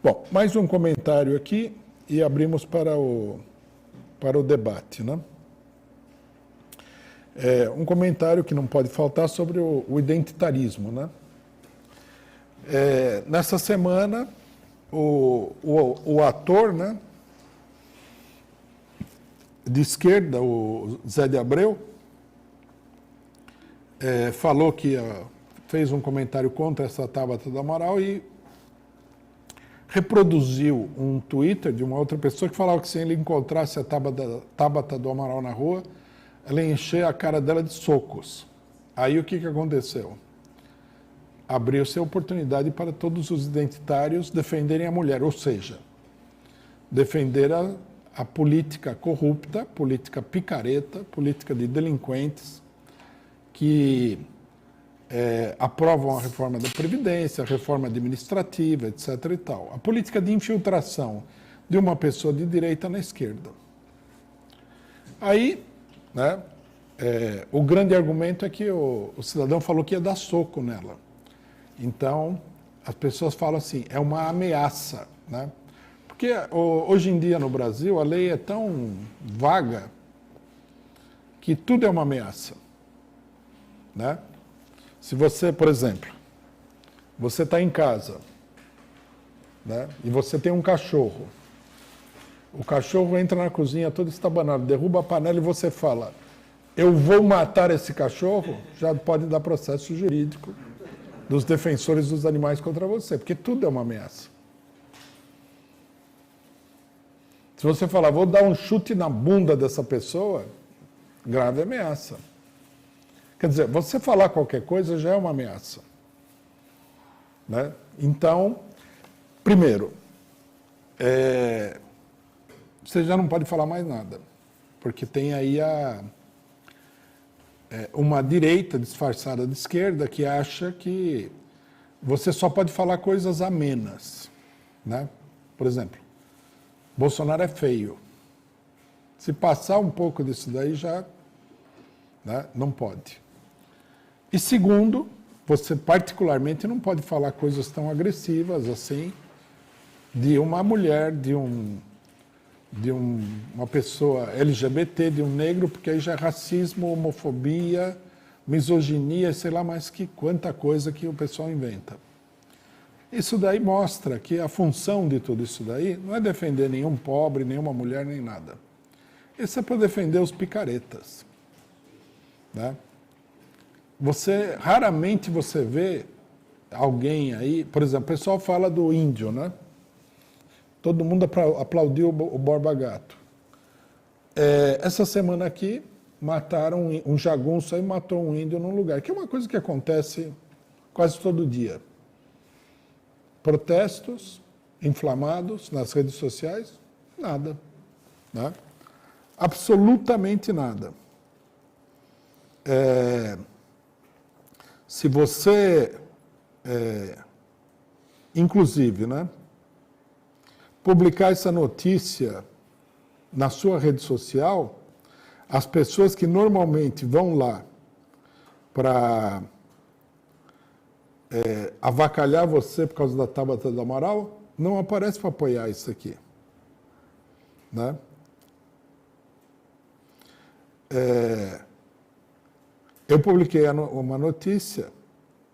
Bom, mais um comentário aqui e abrimos para o debate, né? Um comentário que não pode faltar sobre o identitarismo, né? Nessa semana, o ator, né, de esquerda, o Zé de Abreu, falou que fez um comentário contra essa Tabata do Amaral e reproduziu um Twitter de uma outra pessoa que falava que se ele encontrasse a Tabata do Amaral na rua, ela ia encher a cara dela de socos. Aí o que aconteceu? Abriu-se a oportunidade para todos os identitários defenderem a mulher, ou seja, defender a política corrupta, política picareta, política de delinquentes que aprovam a reforma da Previdência, a reforma administrativa, etc. e tal. A política de infiltração de uma pessoa de direita na esquerda. Aí, né, o grande argumento é que o cidadão falou que ia dar soco nela. Então, as pessoas falam assim, é uma ameaça, né? Porque hoje em dia no Brasil a lei é tão vaga que tudo é uma ameaça, né? Se você, por exemplo, você está em casa, né, e você tem um cachorro, o cachorro entra na cozinha todo estabanado, derruba a panela e você fala, eu vou matar esse cachorro, já pode dar processo jurídico dos defensores dos animais contra você, porque tudo é uma ameaça. Se você falar, vou dar um chute na bunda dessa pessoa, grave ameaça. Quer dizer, você falar qualquer coisa já é uma ameaça, né? Então, primeiro, você já não pode falar mais nada, porque tem aí uma direita disfarçada de esquerda que acha que você só pode falar coisas amenas, né? Por exemplo, Bolsonaro é feio. Se passar um pouco disso daí já, né, não pode. E segundo, você particularmente não pode falar coisas tão agressivas assim de uma mulher, de uma pessoa LGBT, de um negro, porque aí já é racismo, homofobia, misoginia, sei lá mais que quanta coisa que o pessoal inventa. Isso daí mostra que a função de tudo isso daí não é defender nenhum pobre, nenhuma mulher, nem nada. Isso é para defender os picaretas, né? Raramente você vê alguém aí, por exemplo, o pessoal fala do índio, né? Todo mundo aplaudiu o Borba Gato. Essa semana aqui, mataram um jagunço aí, matou um índio num lugar, que é uma coisa que acontece quase todo dia. Protestos inflamados nas redes sociais, nada, né? Absolutamente nada. Se você, inclusive, né, publicar essa notícia na sua rede social, as pessoas que normalmente vão lá para avacalhar você por causa da Tabata do Amaral, não aparecem para apoiar isso aqui, né? Eu publiquei uma notícia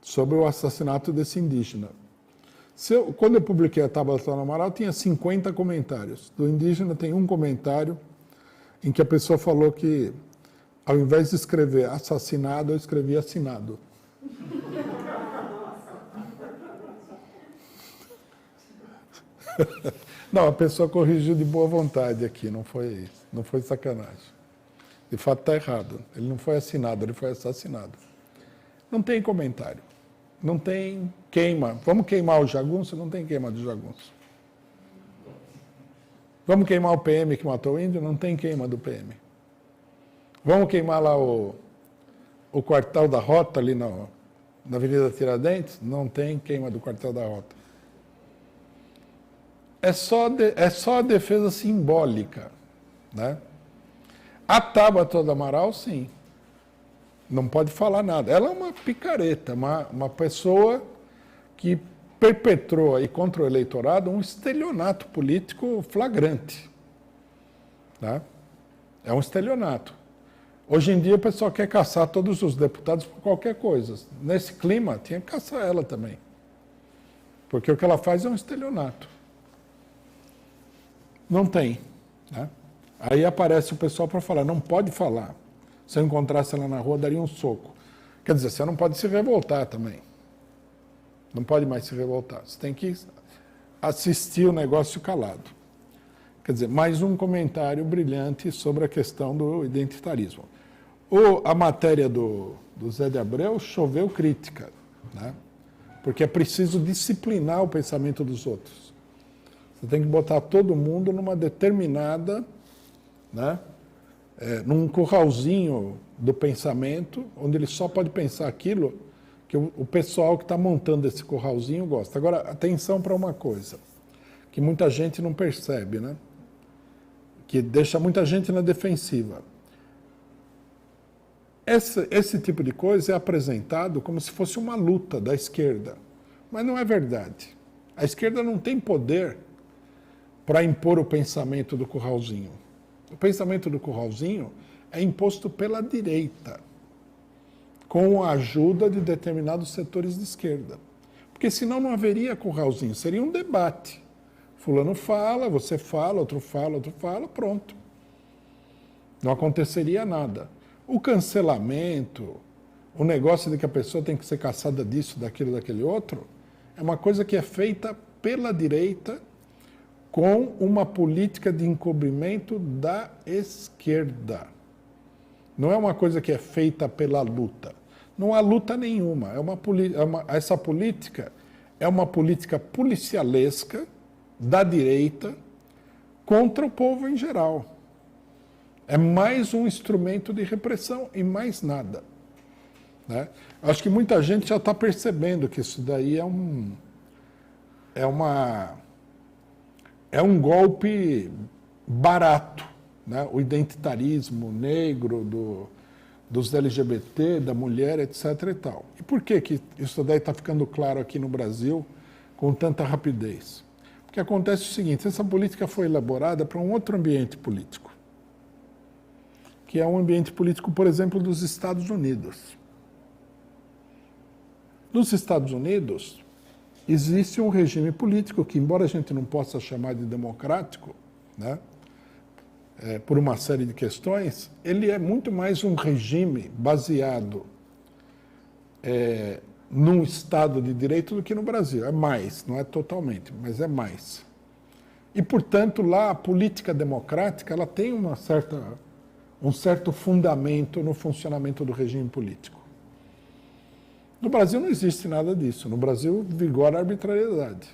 sobre o assassinato desse indígena. Quando eu publiquei a Tabata do Amaral, tinha 50 comentários. Do indígena tem um comentário em que a pessoa falou que, ao invés de escrever assassinado, eu escrevi assinado. Não, a pessoa corrigiu de boa vontade aqui, não foi sacanagem. De fato está errado. Ele não foi assinado, ele foi assassinado. Não tem comentário. Não tem queima. Vamos queimar o jagunço? Não tem queima do jagunço. Vamos queimar o PM que matou o índio? Não tem queima do PM. Vamos queimar lá o quartel da Rota ali na Avenida Tiradentes? Não tem queima do quartel da Rota. É só a defesa simbólica, né? A Tabata do Amaral, sim. Não pode falar nada. Ela é uma picareta, uma pessoa que perpetrou aí contra o eleitorado um estelionato político flagrante. Tá? É um estelionato. Hoje em dia o pessoal quer caçar todos os deputados por qualquer coisa. Nesse clima, tinha que caçar ela também. Porque o que ela faz é um estelionato. Não tem. Né? Aí aparece o pessoal para falar, não pode falar. Se eu encontrasse ela na rua, daria um soco. Quer dizer, você não pode se revoltar também. Não pode mais se revoltar. Você tem que assistir o negócio calado. Quer dizer, mais um comentário brilhante sobre a questão do identitarismo. A matéria do Zé de Abreu choveu crítica, né? Porque é preciso disciplinar o pensamento dos outros. Você tem que botar todo mundo numa determinada, né? Num curralzinho do pensamento, onde ele só pode pensar aquilo que o pessoal que está montando esse curralzinho gosta. Agora, atenção para uma coisa, que muita gente não percebe, né? Que deixa muita gente na defensiva. Esse tipo de coisa é apresentado como se fosse uma luta da esquerda, mas não é verdade. A esquerda não tem poder para impor o pensamento do curralzinho. O pensamento do curralzinho é imposto pela direita, com a ajuda de determinados setores de esquerda. Porque senão não haveria curralzinho, seria um debate. Fulano fala, você fala, outro fala, pronto. Não aconteceria nada. O cancelamento, o negócio de que a pessoa tem que ser caçada disso, daquilo, daquele outro, é uma coisa que é feita pela direita com uma política de encobrimento da esquerda. Não é uma coisa que é feita pela luta. Não há luta nenhuma. Essa política é uma política policialesca da direita contra o povo em geral. É mais um instrumento de repressão e mais nada. Né? Acho que muita gente já está percebendo que isso daí é um golpe barato. Né? O identitarismo negro dos LGBT, da mulher, etc. e tal. E por que isso daí está ficando claro aqui no Brasil com tanta rapidez? Porque acontece o seguinte, essa política foi elaborada para um outro ambiente político, que é um ambiente político, por exemplo, dos Estados Unidos. Nos Estados Unidos, existe um regime político que, embora a gente não possa chamar de democrático, né, por uma série de questões, ele é muito mais um regime baseado num Estado de Direito do que no Brasil. É mais, não é totalmente, mas é mais. E, portanto, lá a política democrática ela tem um certo fundamento no funcionamento do regime político. No Brasil não existe nada disso. No Brasil vigora a arbitrariedade.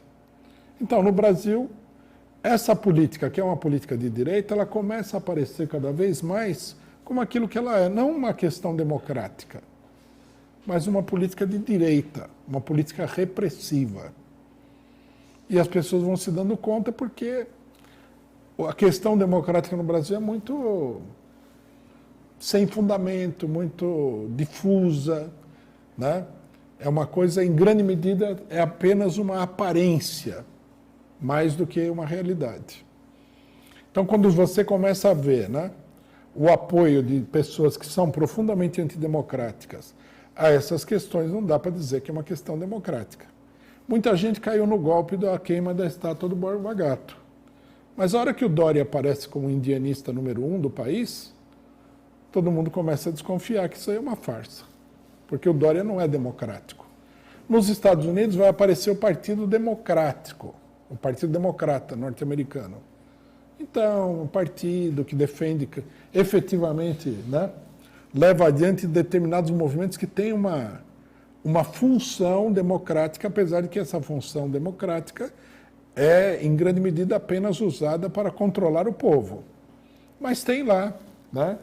Então, no Brasil, essa política, que é uma política de direita, ela começa a aparecer cada vez mais como aquilo que ela é, não uma questão democrática, mas uma política de direita, uma política repressiva. E as pessoas vão se dando conta porque a questão democrática no Brasil é muito sem fundamento, muito difusa, né? É uma coisa, em grande medida, é apenas uma aparência, mais do que uma realidade. Então, quando você começa a ver, né, o apoio de pessoas que são profundamente antidemocráticas a essas questões, não dá para dizer que é uma questão democrática. Muita gente caiu no golpe da queima da estátua do Borba Gato. Mas a hora que o Dória aparece como indianista número 1 do país, todo mundo começa a desconfiar que isso aí é uma farsa, porque o Dória não é democrático. Nos Estados Unidos vai aparecer o Partido Democrático, o Partido Democrata norte-americano. Então, um partido que defende, efetivamente, né, leva adiante determinados movimentos que têm uma função democrática, apesar de que essa função democrática é, em grande medida, apenas usada para controlar o povo. Mas tem lá, né,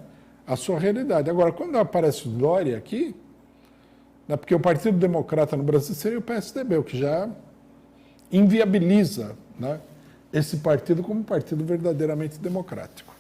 a sua realidade. Agora, quando aparece o Dória aqui, né, porque o Partido Democrata no Brasil seria o PSDB, o que já inviabiliza, né, esse partido como um partido verdadeiramente democrático.